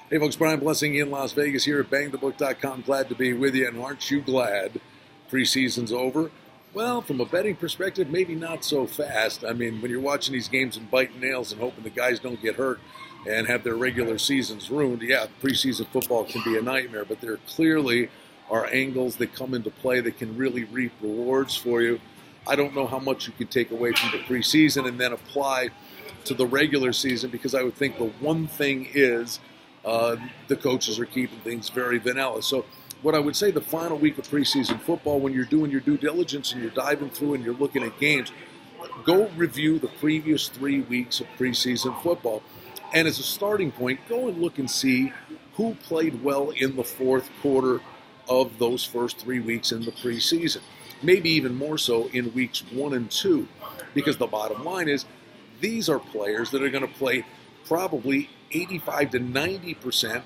Hey folks, Brian Blessing in Las Vegas here at bangthebook.com. Glad to be with you, and aren't you glad preseason's over? Well, from a betting perspective, maybe not so fast. I mean, when you're watching these games and biting nails and hoping the guys don't get hurt and have their regular seasons ruined, yeah, preseason football can be a nightmare, but there clearly are angles that come into play that can really reap rewards for you. I don't know how much you can take away from the preseason and then apply to the regular season, because I would think the one thing is the coaches are keeping things very vanilla. So what I would say, the final week of preseason football, when you're doing your due diligence and you're diving through and you're looking at games, go review the previous 3 weeks of preseason football. And as a starting point, go and look and see who played well in the fourth quarter of those first 3 weeks in the preseason. Maybe even more so in weeks 1 and 2, because the bottom line is these are players that are going to play probably 85 to 90%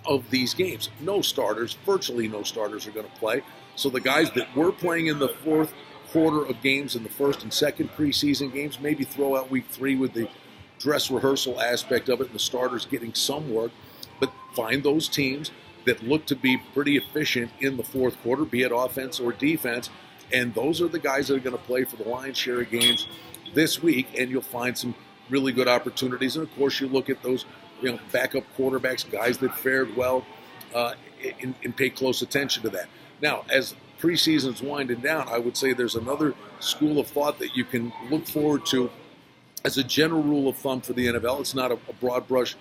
of these games. No starters, virtually no starters are going to play. So the guys that were playing in the fourth quarter of games in the first and second preseason games, maybe throw out week 3 with the dress rehearsal aspect of it and the starters getting some work, but find those teams that look to be pretty efficient in the fourth quarter, be it offense or defense, and those are the guys that are going to play for the lion's share of games this week, and you'll find some really good opportunities. And of course, you look at those, backup quarterbacks, guys that fared well, and pay close attention to that. Now, as preseason's winding down, I would say there's another school of thought that you can look forward to as a general rule of thumb for the NFL. It's not a broad brush,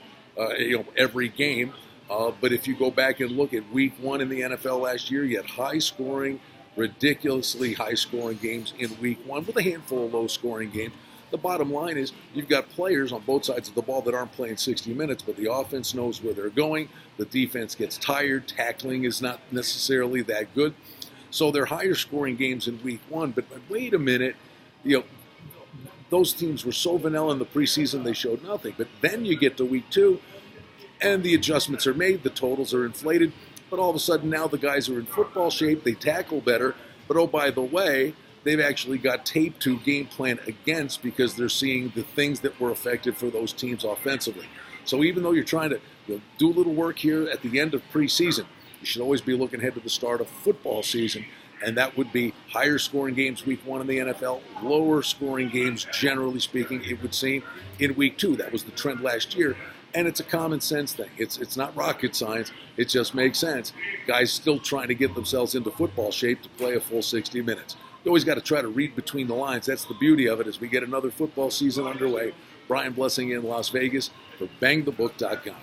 every game, but if you go back and look at week 1 in the NFL last year, you had high-scoring, ridiculously high-scoring games in week 1 with a handful of low-scoring games. The bottom line is you've got players on both sides of the ball that aren't playing 60 minutes, but the offense knows where they're going. The defense gets tired. Tackling is not necessarily that good. So they're higher scoring games in week 1. But wait a minute, those teams were so vanilla in the preseason they showed nothing. But then you get to week 2, and the adjustments are made. The totals are inflated. But all of a sudden now the guys are in football shape. They tackle better. But oh, by the way, they've actually got tape to game plan against, because they're seeing the things that were effective for those teams offensively. So even though you're trying to do a little work here at the end of preseason, you should always be looking ahead to the start of football season, and that would be higher scoring games week 1 in the NFL, lower scoring games, generally speaking, it would seem, in week 2. That was the trend last year, and it's a common sense thing. It's not rocket science. It just makes sense. Guys still trying to get themselves into football shape to play a full 60 minutes. You always got to try to read between the lines. That's the beauty of it as we get another football season underway. Brian Blessing in Las Vegas for bangthebook.com.